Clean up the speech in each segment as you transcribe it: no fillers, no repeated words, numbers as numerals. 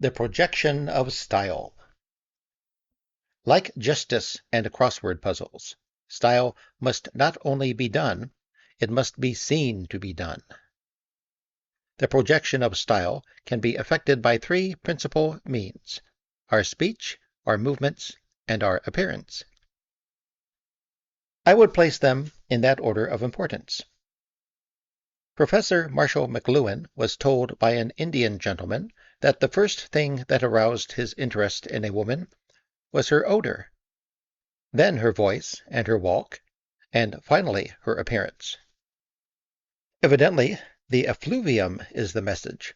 The projection of style. Like justice and crossword puzzles, style must not only be done, it must be seen to be done. The projection of style can be effected by three principal means: our speech, our movements, and our appearance. I would place them in that order of importance. Professor Marshall McLuhan was told by an Indian gentleman that the first thing that aroused his interest in a woman was her odor, then her voice and her walk, and finally her appearance. Evidently, the effluvium is the message,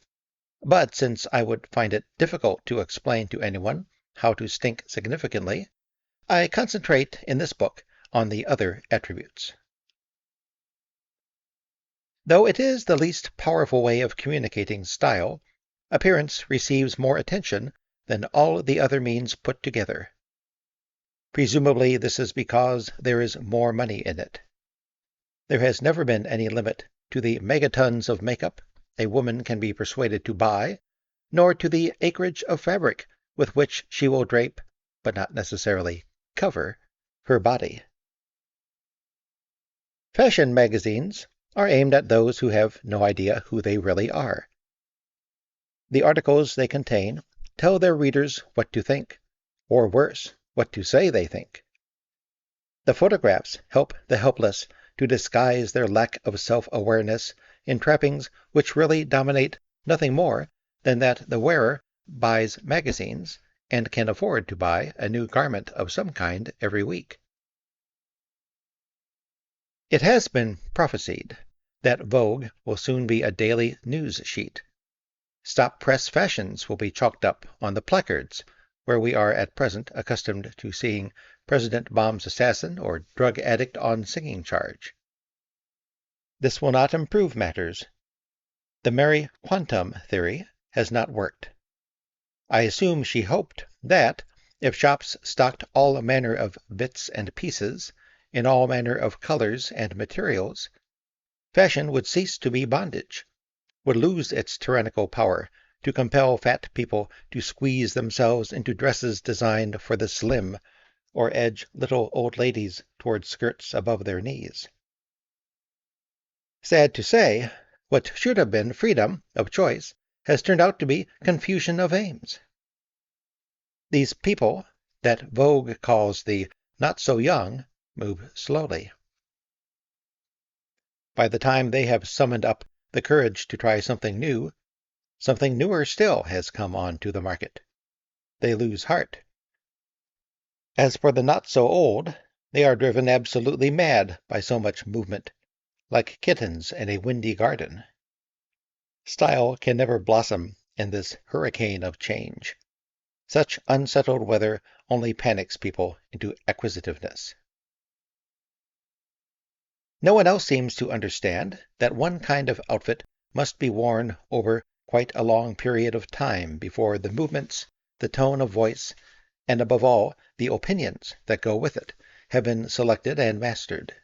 but since I would find it difficult to explain to anyone how to stink significantly, I concentrate in this book on the other attributes. Though it is the least powerful way of communicating style, appearance receives more attention than all the other means put together. Presumably this is because there is more money in it. There has never been any limit to the megatons of makeup a woman can be persuaded to buy, nor to the acreage of fabric with which she will drape, but not necessarily cover, her body. Fashion magazines are aimed at those who have no idea who they really are. The articles they contain tell their readers what to think, or worse, what to say they think. The photographs help the helpless to disguise their lack of self-awareness in trappings which really dominate nothing more than that the wearer buys magazines and can afford to buy a new garment of some kind every week. It has been prophesied that Vogue will soon be a daily news sheet. Stop-press fashions will be chalked up on the placards where we are at present accustomed to seeing President Bomb's assassin or drug addict on singing charge. This will not improve matters. The Mary Quantum theory has not worked. I assume she hoped that, if shops stocked all manner of bits and pieces, in all manner of colors and materials, fashion would cease to be bondage, would lose its tyrannical power to compel fat people to squeeze themselves into dresses designed for the slim, or edge little old ladies toward skirts above their knees. Sad to say, what should have been freedom of choice has turned out to be confusion of aims. These people that Vogue calls the not-so-young move slowly. By the time they have summoned up the courage to try something new, something newer still has come on to the market. They lose heart. As for the not-so-old, they are driven absolutely mad by so much movement, like kittens in a windy garden. Style can never blossom in this hurricane of change. Such unsettled weather only panics people into acquisitiveness. No one else seems to understand that one kind of outfit must be worn over quite a long period of time before the movements, the tone of voice, and above all, the opinions that go with it, have been selected and mastered.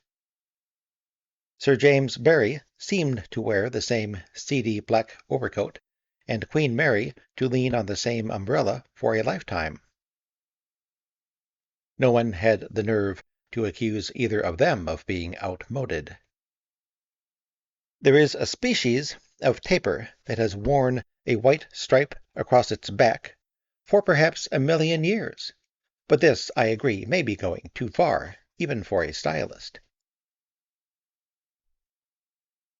Sir James Barry seemed to wear the same seedy black overcoat, and Queen Mary to lean on the same umbrella for a lifetime. No one had the nerve to accuse either of them of being outmoded. There is a species of tapir that has worn a white stripe across its back for perhaps 1,000,000 years, but this, I agree, may be going too far, even for a stylist.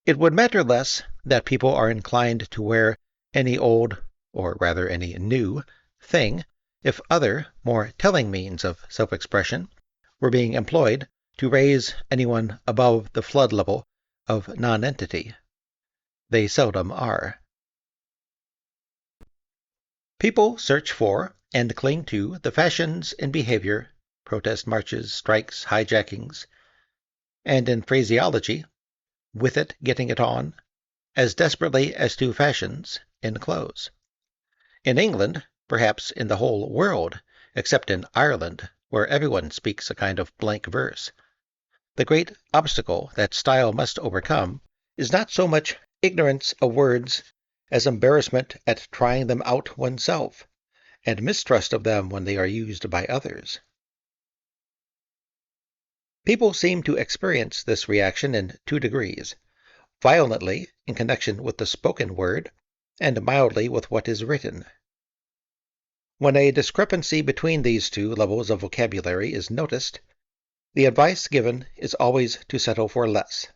It would matter less that people are inclined to wear any old, or rather any new, thing if other, more telling means of self-expression were being employed to raise anyone above the flood level of nonentity. They seldom are. People search for and cling to the fashions in behavior, protest marches, strikes, hijackings, and in phraseology, with it getting it on, as desperately as to fashions in clothes. In England, perhaps in the whole world, except in Ireland, where everyone speaks a kind of blank verse, the great obstacle that style must overcome is not so much ignorance of words as embarrassment at trying them out oneself, and mistrust of them when they are used by others. People seem to experience this reaction in 2 degrees, violently in connection with the spoken word, and mildly with what is written. When a discrepancy between these 2 levels of vocabulary is noticed, the advice given is always to settle for less.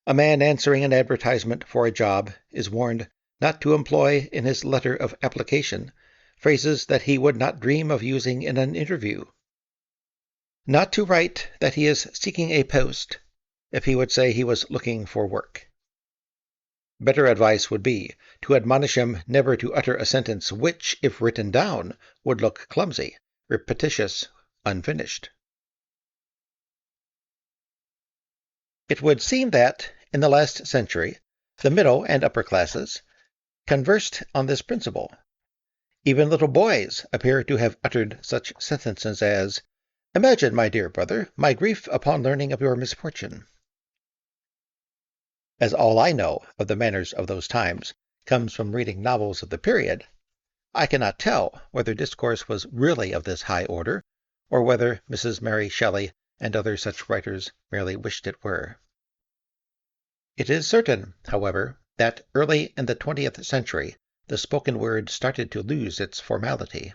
A man answering an advertisement for a job is warned not to employ in his letter of application phrases that he would not dream of using in an interview. Not to write that he is seeking a post if he would say he was looking for work. Better advice would be to admonish him never to utter a sentence which, if written down, would look clumsy, repetitious, unfinished. It would seem that, in the last century, the middle and upper classes conversed on this principle. Even little boys appear to have uttered such sentences as, "Imagine, my dear brother, my grief upon learning of your misfortune." As all I know of the manners of those times comes from reading novels of the period, I cannot tell whether discourse was really of this high order, or whether Mrs. Mary Shelley and other such writers merely wished it were. It is certain, however, that early in the 20th century the spoken word started to lose its formality.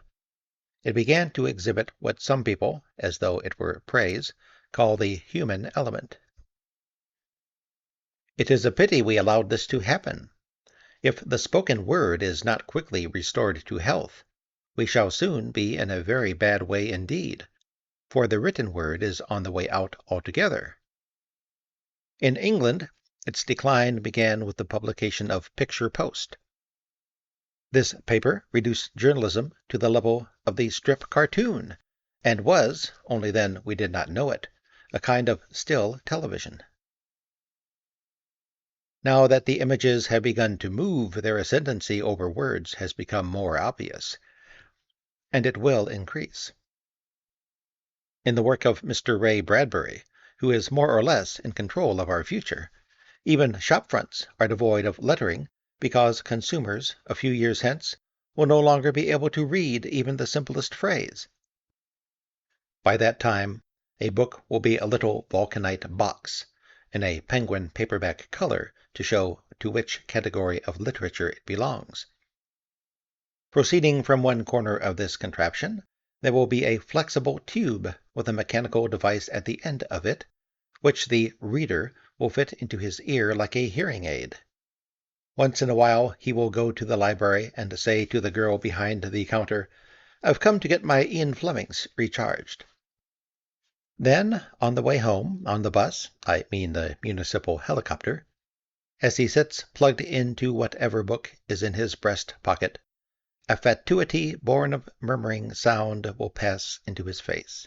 It began to exhibit what some people, as though it were praise, call the human element. It is a pity we allowed this to happen. If the spoken word is not quickly restored to health, we shall soon be in a very bad way indeed, for the written word is on the way out altogether. In England, its decline began with the publication of Picture Post. This paper reduced journalism to the level of the strip cartoon, and was, only then we did not know it, a kind of still television. Now that the images have begun to move, their ascendancy over words has become more obvious, and it will increase. In the work of Mr. Ray Bradbury, who is more or less in control of our future, even shop fronts are devoid of lettering because consumers, a few years hence, will no longer be able to read even the simplest phrase. By that time, a book will be a little vulcanite box, in a penguin paperback color to show to which category of literature it belongs. Proceeding from one corner of this contraption, there will be a flexible tube with a mechanical device at the end of it, which the reader will fit into his ear like a hearing aid. Once in a while he will go to the library and say to the girl behind the counter, "I've come to get my Ian Flemings recharged." Then, on the way home, on the bus, I mean the municipal helicopter, as he sits plugged into whatever book is in his breast pocket, a fatuity born of murmuring sound will pass into his face.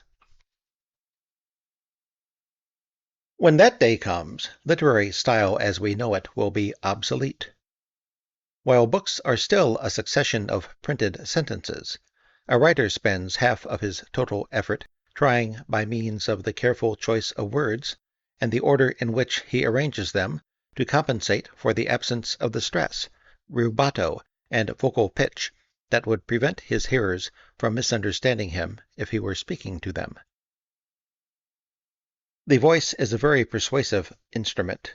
When that day comes, literary style as we know it will be obsolete. While books are still a succession of printed sentences, a writer spends half of his total effort trying, by means of the careful choice of words and the order in which he arranges them, to compensate for the absence of the stress, rubato, and vocal pitch that would prevent his hearers from misunderstanding him if he were speaking to them. The voice is a very persuasive instrument.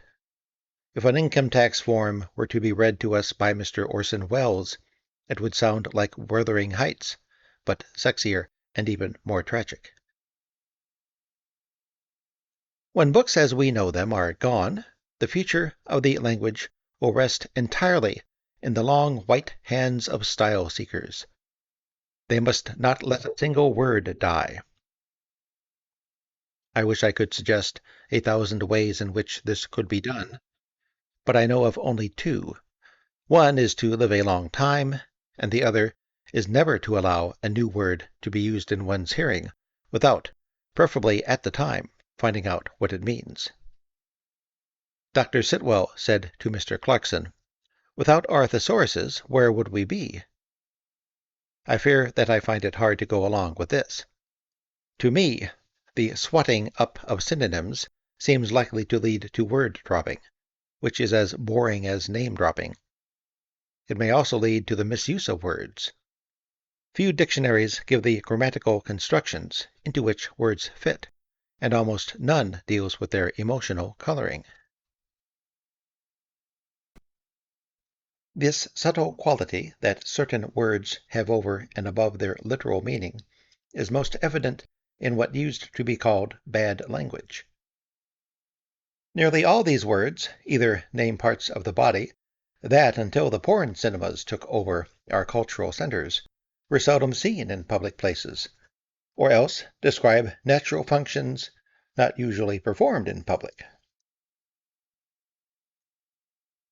If an income tax form were to be read to us by Mr. Orson Welles, it would sound like Wuthering Heights, but sexier and even more tragic. When books as we know them are gone, the future of the language will rest entirely in the long white hands of style seekers. They must not let a single word die. I wish I could suggest 1,000 ways in which this could be done, but I know of only 2. One is to live a long time, and the other is never to allow a new word to be used in one's hearing without, preferably at the time, finding out what it means. Dr. Sitwell said to Mr. Clarkson, "Without our thesauruses, where would we be?" I fear that I find it hard to go along with this. To me, the swatting up of synonyms seems likely to lead to word dropping, which is as boring as name dropping. It may also lead to the misuse of words. Few dictionaries give the grammatical constructions into which words fit, and almost none deals with their emotional coloring. This subtle quality that certain words have over and above their literal meaning is most evident in what used to be called bad language. Nearly all these words either name parts of the body that, until the porn cinemas took over our cultural centers, were seldom seen in public places, or else describe natural functions not usually performed in public.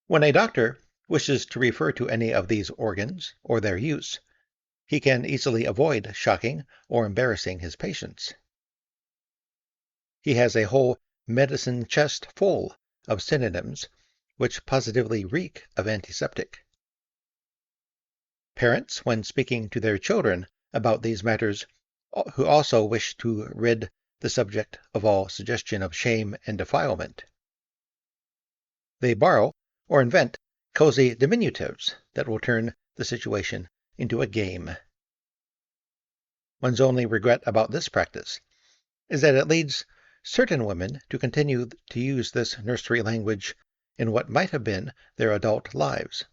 When a doctor wishes to refer to any of these organs or their use, he can easily avoid shocking or embarrassing his patients. He has a whole medicine chest full of synonyms which positively reek of antiseptic. Parents, when speaking to their children about these matters, who also wish to rid the subject of all suggestion of shame and defilement, they borrow or invent cozy diminutives that will turn the situation into a game. One's only regret about this practice is that it leads certain women to continue to use this nursery language in what might have been their adult lives.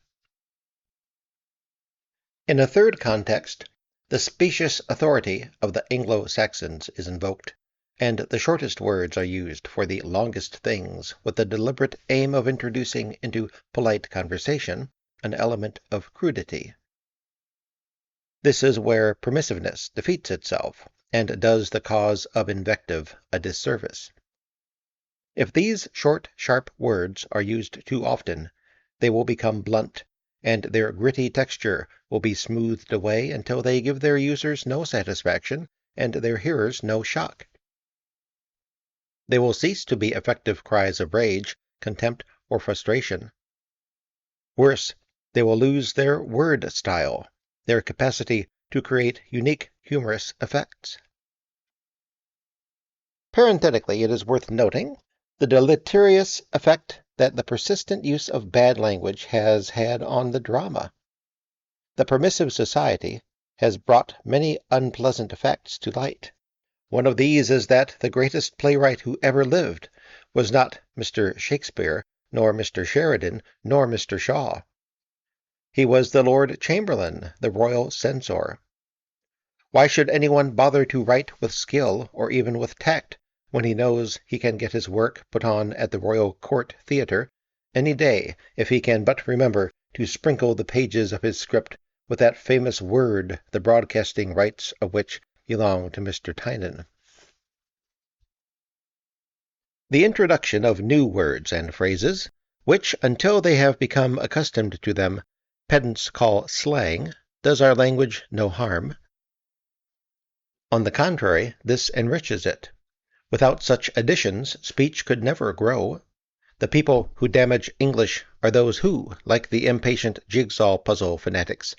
In a third context, the specious authority of the Anglo-Saxons is invoked, and the shortest words are used for the longest things with the deliberate aim of introducing into polite conversation an element of crudity. This is where permissiveness defeats itself and does the cause of invective a disservice. If these short, sharp words are used too often, they will become blunt, and their gritty texture will be smoothed away until they give their users no satisfaction and their hearers no shock. They will cease to be effective cries of rage, contempt, or frustration. Worse, they will lose their word style, their capacity to create unique humorous effects. Parenthetically, it is worth noting the deleterious effect that the persistent use of bad language has had on the drama. The permissive society has brought many unpleasant effects to light. One of these is that the greatest playwright who ever lived was not Mr. Shakespeare, nor Mr. Sheridan, nor Mr. Shaw. He was the Lord Chamberlain, the royal censor. Why should anyone bother to write with skill, or even with tact, when he knows he can get his work put on at the Royal Court Theatre any day if he can but remember to sprinkle the pages of his script with that famous word, the broadcasting rights of which belong to Mr. Tynan? The introduction of new words and phrases, which, until they have become accustomed to them, pedants call slang, does our language no harm. On the contrary, this enriches it. Without such additions, speech could never grow. The people who damage English are those who, like the impatient jigsaw puzzle fanatics,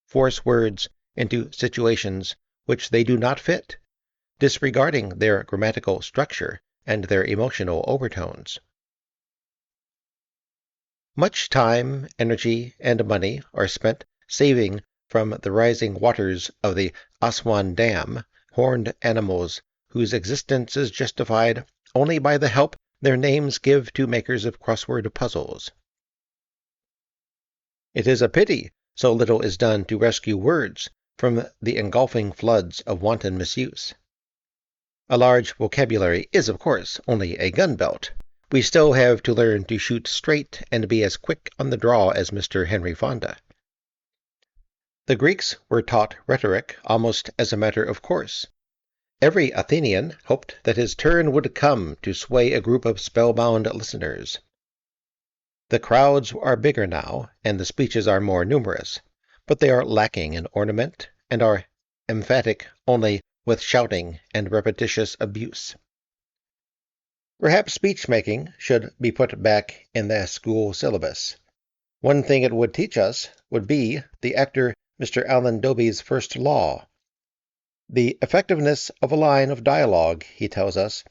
force words into situations which they do not fit, disregarding their grammatical structure and their emotional overtones. Much time, energy, and money are spent saving from the rising waters of the Aswan Dam horned animals whose existence is justified only by the help their names give to makers of crossword puzzles. It is a pity so little is done to rescue words from the engulfing floods of wanton misuse. A large vocabulary is, of course, only a gun belt. We still have to learn to shoot straight and be as quick on the draw as Mr. Henry Fonda. The Greeks were taught rhetoric almost as a matter of course. Every Athenian hoped that his turn would come to sway a group of spellbound listeners. The crowds are bigger now, and the speeches are more numerous, but they are lacking in ornament and are emphatic only with shouting and repetitious abuse. Perhaps speech-making should be put back in the school syllabus. One thing it would teach us would be the actor Mr. Alan Dobie's first law. The effectiveness of a line of dialogue, he tells us,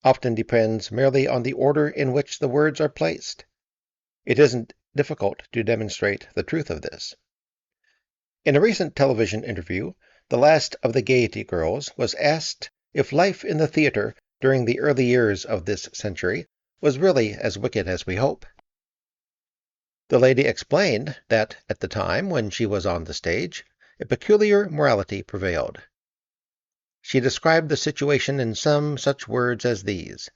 often depends merely on the order in which the words are placed. It isn't difficult to demonstrate the truth of this. In a recent television interview, the last of the Gaiety girls was asked if life in the theater during the early years of this century was really as wicked as we hope. The lady explained that at the time when she was on the stage, a peculiar morality prevailed. She described the situation in some such words as these: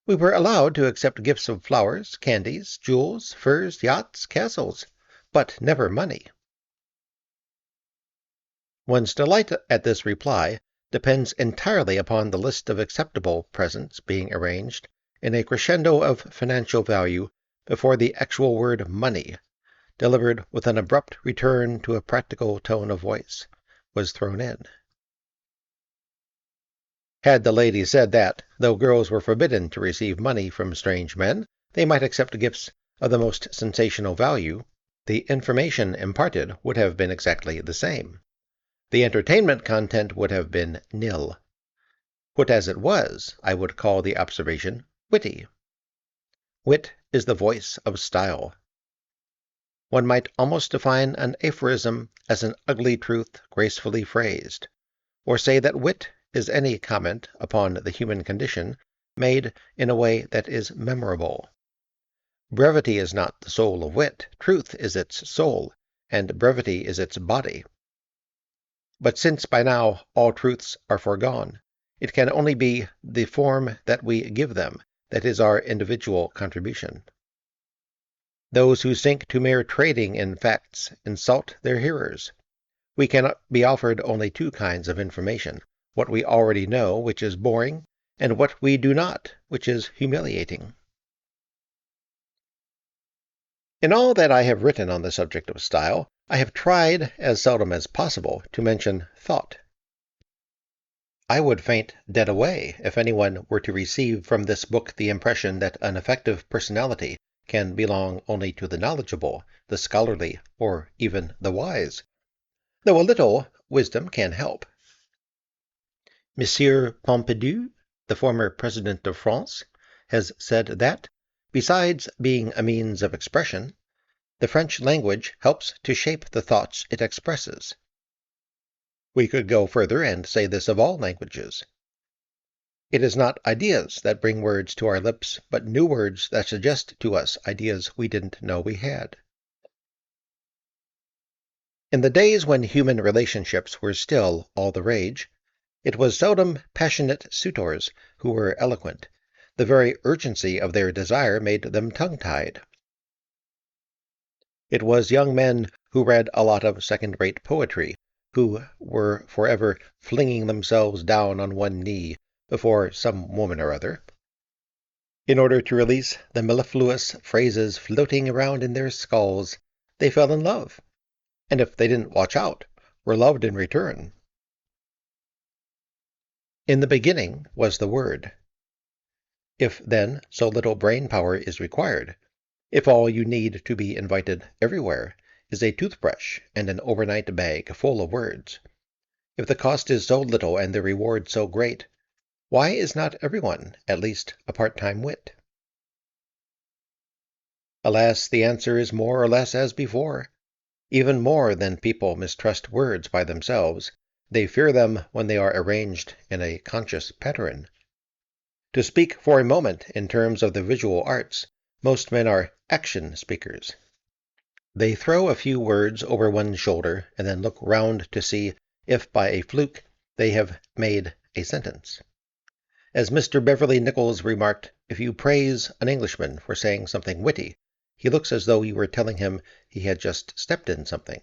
"We were allowed to accept gifts of flowers, candies, jewels, furs, yachts, castles, but never money." One's delight at this reply depends entirely upon the list of acceptable presents being arranged in a crescendo of financial value before the actual word money, delivered with an abrupt return to a practical tone of voice, was thrown in. Had the lady said that, though girls were forbidden to receive money from strange men, they might accept gifts of the most sensational value, the information imparted would have been exactly the same. The entertainment content would have been nil. Put as it was, I would call the observation witty. Wit is the voice of style. One might almost define an aphorism as an ugly truth gracefully phrased, or say that wit is any comment upon the human condition made in a way that is memorable. Brevity is not the soul of wit, truth is its soul, and brevity is its body. But since by now all truths are foregone, it can only be the form that we give them that is our individual contribution. Those who sink to mere trading in facts insult their hearers. We can be offered only two kinds of information: what we already know, which is boring, and what we do not, which is humiliating. In all that I have written on the subject of style, I have tried, as seldom as possible, to mention thought. I would faint dead away if anyone were to receive from this book the impression that an effective personality can belong only to the knowledgeable, the scholarly, or even the wise, though a little wisdom can help. Monsieur Pompidou, the former President of France, has said that, besides being a means of expression, the French language helps to shape the thoughts it expresses. We could go further and say this of all languages. It is not ideas that bring words to our lips, but new words that suggest to us ideas we didn't know we had. In the days when human relationships were still all the rage, it was seldom passionate suitors who were eloquent. The very urgency of their desire made them tongue-tied. It was young men who read a lot of second-rate poetry, who were forever flinging themselves down on one knee before some woman or other, in order to release the mellifluous phrases floating around in their skulls. They fell in love, and if they didn't watch out, were loved in return. In the beginning was the Word. If, then, so little brain power is required, if all you need to be invited everywhere is a toothbrush and an overnight bag full of words, if the cost is so little and the reward so great, why is not everyone at least a part-time wit? Alas, the answer is more or less as before. Even more than people mistrust words by themselves, they fear them when they are arranged in a conscious pattern. To speak for a moment in terms of the visual arts, most men are action speakers. They throw a few words over one shoulder and then look round to see if by a fluke they have made a sentence. As Mr. Beverly Nichols remarked, if you praise an Englishman for saying something witty, he looks as though you were telling him he had just stepped in something.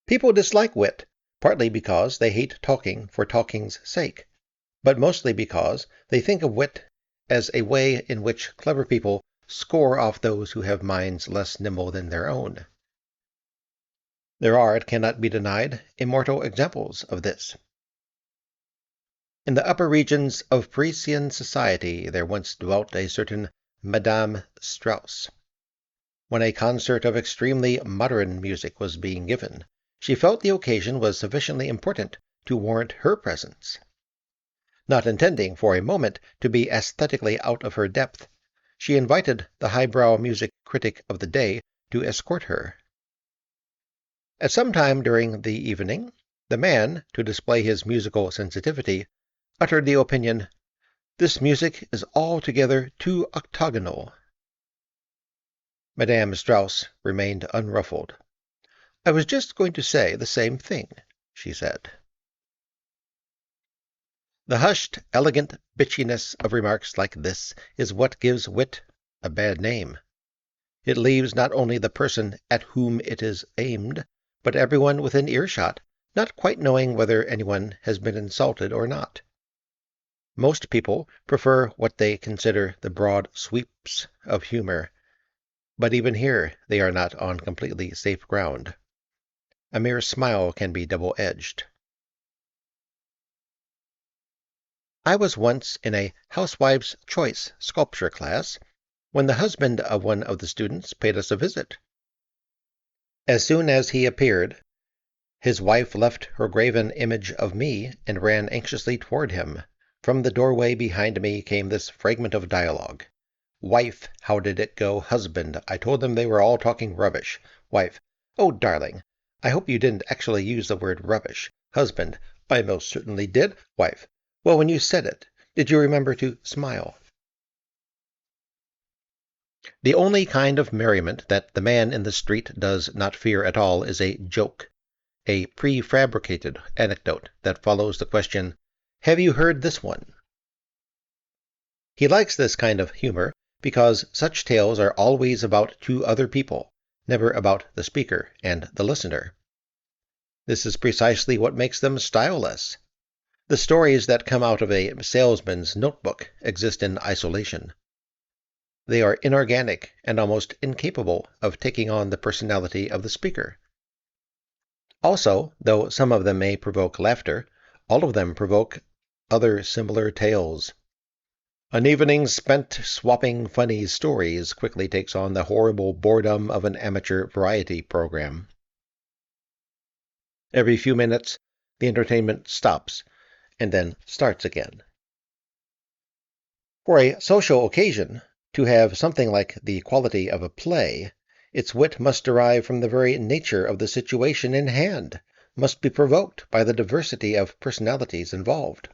People dislike wit, partly because they hate talking for talking's sake, but mostly because they think of wit as a way in which clever people score off those who have minds less nimble than their own. There are, it cannot be denied, immortal examples of this. In the upper regions of Parisian society there once dwelt a certain Madame Strauss. When a concert of extremely modern music was being given, she felt the occasion was sufficiently important to warrant her presence. Not intending for a moment to be aesthetically out of her depth, she invited the highbrow music critic of the day to escort her. At some time during the evening, the man, to display his musical sensitivity, uttered the opinion, "This music is altogether too octagonal." Madame Strauss remained unruffled. "I was just going to say the same thing," she said. The hushed, elegant bitchiness of remarks like this is what gives wit a bad name. It leaves not only the person at whom it is aimed, but everyone within earshot, not quite knowing whether anyone has been insulted or not. Most people prefer what they consider the broad sweeps of humor, but even here they are not on completely safe ground. A mere smile can be double-edged. I was once in a housewife's choice sculpture class when the husband of one of the students paid us a visit. As soon as he appeared, his wife left her graven image of me and ran anxiously toward him. From the doorway behind me came this fragment of dialogue. "Wife, how did it go? Husband, I told them they were all talking rubbish." Wife, "Oh, darling, I hope you didn't actually use the word rubbish." Husband, "I most certainly did." Wife, "Well, when you said it, did you remember to smile?" The only kind of merriment that the man in the street does not fear at all is a joke, a prefabricated anecdote that follows the question, "Have you heard this one?" He likes this kind of humor because such tales are always about two other people, never about the speaker and the listener. This is precisely what makes them styleless. The stories that come out of a salesman's notebook exist in isolation. They are inorganic and almost incapable of taking on the personality of the speaker. Also, though some of them may provoke laughter, all of them provoke other similar tales. An evening spent swapping funny stories quickly takes on the horrible boredom of an amateur variety program. Every few minutes, the entertainment stops and then starts again. For a social occasion, to have something like the quality of a play, its wit must derive from the very nature of the situation in hand, must be provoked by the diversity of personalities involved.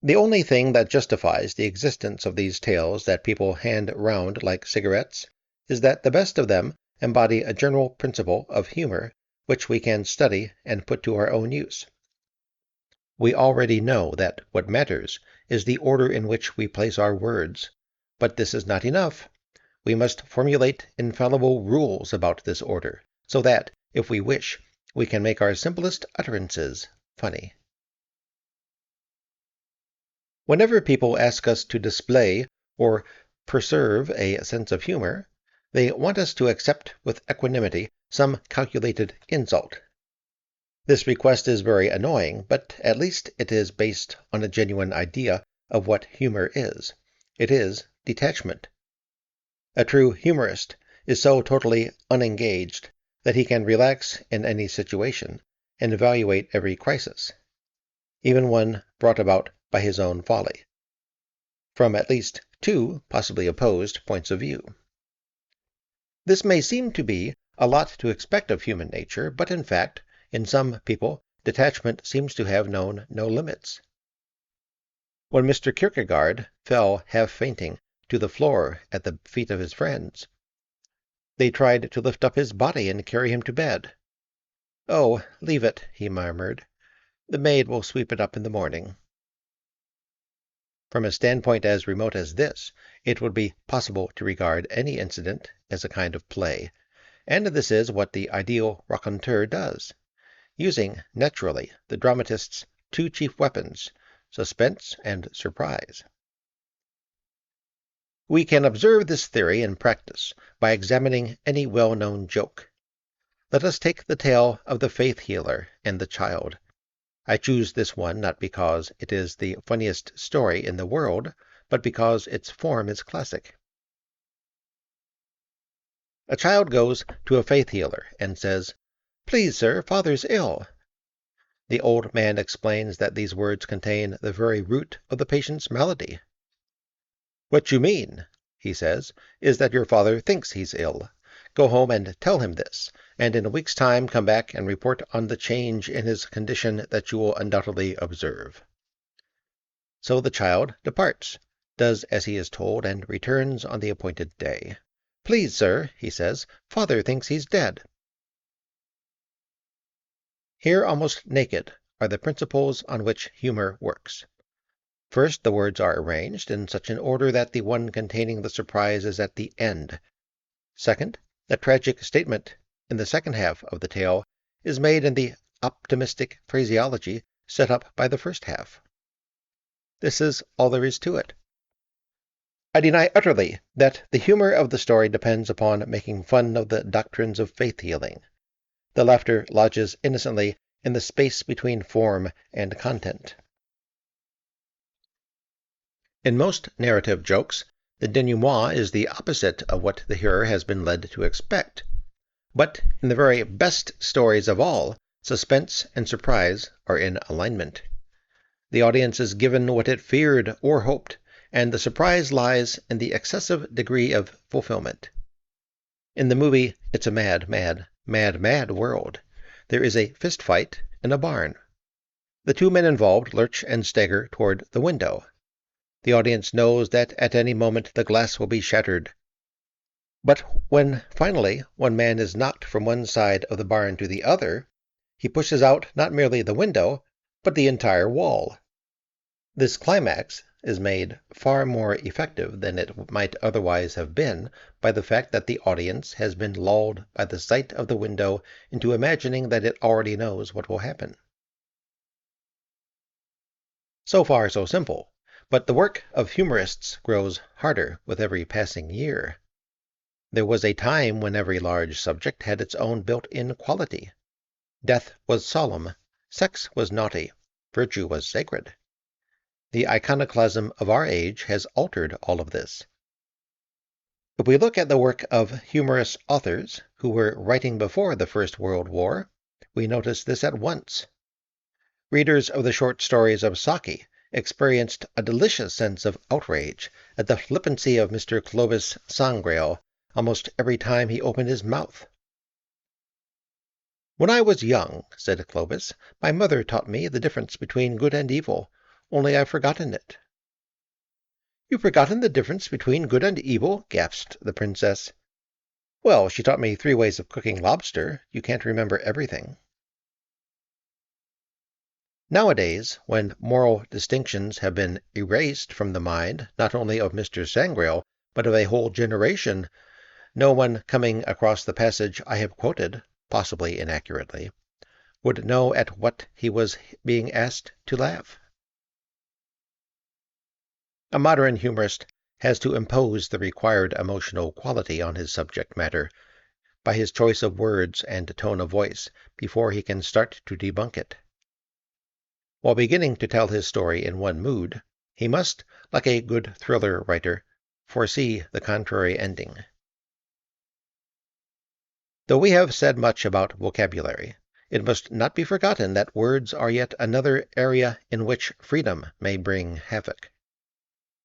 The only thing that justifies the existence of these tales that people hand round like cigarettes is that the best of them embody a general principle of humor which we can study and put to our own use. We already know that what matters is the order in which we place our words, but this is not enough. We must formulate infallible rules about this order, so that, if we wish, we can make our simplest utterances funny. Whenever people ask us to display or preserve a sense of humor, they want us to accept with equanimity some calculated insult. This request is very annoying, but at least it is based on a genuine idea of what humor is. It is detachment. A true humorist is so totally unengaged that he can relax in any situation and evaluate every crisis, even one brought about by his own folly, from at least two possibly opposed points of view. This may seem to be a lot to expect of human nature, but in fact, in some people, detachment seems to have known no limits. When Mr. Kierkegaard fell half-fainting to the floor at the feet of his friends, they tried to lift up his body and carry him to bed. "Oh, leave it," he murmured. "The maid will sweep it up in the morning." From a standpoint as remote as this, it would be possible to regard any incident as a kind of play, and this is what the ideal raconteur does, using, naturally, the dramatist's two chief weapons, suspense and surprise. We can observe this theory in practice by examining any well-known joke. Let us take the tale of the faith healer and the child. I choose this one not because it is the funniest story in the world, but because its form is classic. A child goes to a faith healer and says, "Please, sir, father's ill." The old man explains that these words contain the very root of the patient's malady. "What you mean," he says, "is that your father thinks he's ill. Go home and tell him this, and in a week's time come back and report on the change in his condition that you will undoubtedly observe." So the child departs, does as he is told, and returns on the appointed day. "Please, sir," he says, "father thinks he's dead." Here, almost naked, are the principles on which humor works. First, the words are arranged in such an order that the one containing the surprise is at the end. Second, the tragic statement in the second half of the tale is made in the optimistic phraseology set up by the first half. This is all there is to it. I deny utterly that the humor of the story depends upon making fun of the doctrines of faith healing. The laughter lodges innocently in the space between form and content. In most narrative jokes, the denouement is the opposite of what the hearer has been led to expect. But in the very best stories of all, suspense and surprise are in alignment. The audience is given what it feared or hoped, and the surprise lies in the excessive degree of fulfillment. In the movie It's a Mad, Mad, Mad, Mad World, there is a fist fight in a barn. The two men involved lurch and stagger toward the window. The audience knows that at any moment the glass will be shattered. But when finally one man is knocked from one side of the barn to the other, he pushes out not merely the window, but the entire wall. This climax is made far more effective than it might otherwise have been by the fact that the audience has been lulled by the sight of the window into imagining that it already knows what will happen. So far, so simple. But the work of humorists grows harder with every passing year. There was a time when every large subject had its own built-in quality. Death was solemn, sex was naughty, virtue was sacred. The iconoclasm of our age has altered all of this. If we look at the work of humorous authors who were writing before the First World War, we notice this at once. Readers of the short stories of Saki experienced a delicious sense of outrage at the flippancy of Mr. Clovis Sangrail almost every time he opened his mouth. "When I was young," said Clovis, "my mother taught me the difference between good and evil, only I've forgotten it." "You've forgotten the difference between good and evil?" gasped the princess. "Well, she taught me 3 ways of cooking lobster. You can't remember everything." Nowadays, when moral distinctions have been erased from the mind not only of Mr. Sangrail, but of a whole generation, no one coming across the passage I have quoted, possibly inaccurately, would know at what he was being asked to laugh. A modern humorist has to impose the required emotional quality on his subject matter by his choice of words and tone of voice before he can start to debunk it. While beginning to tell his story in one mood, he must, like a good thriller writer, foresee the contrary ending. Though we have said much about vocabulary, it must not be forgotten that words are yet another area in which freedom may bring havoc.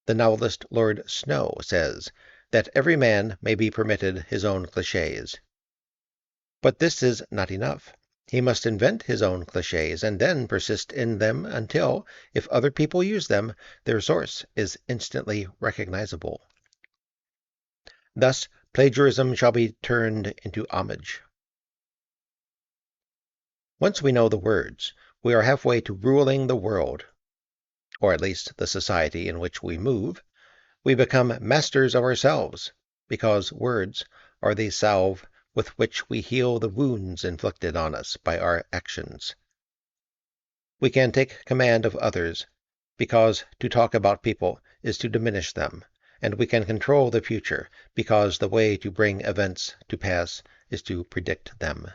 The novelist Lord Snow says that every man may be permitted his own clichés. But this is not enough. He must invent his own clichés and then persist in them until, if other people use them, their source is instantly recognizable. Thus, plagiarism shall be turned into homage. Once we know the words, we are halfway to ruling the world, or at least the society in which we move. We become masters of ourselves, because words are the salve with which we heal the wounds inflicted on us by our actions. We can take command of others, because to talk about people is to diminish them, and we can control the future, because the way to bring events to pass is to predict them.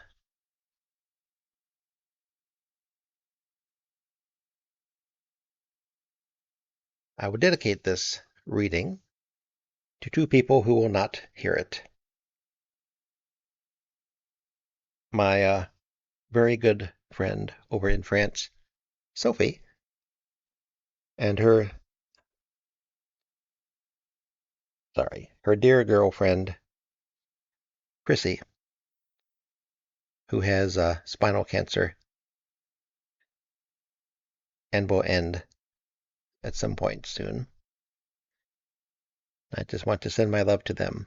I would dedicate this reading to 2 people who will not hear it. My very good friend over in France, Sophie, and her her dear girlfriend, Chrissy, who has spinal cancer and will end at some point soon. I just want to send my love to them.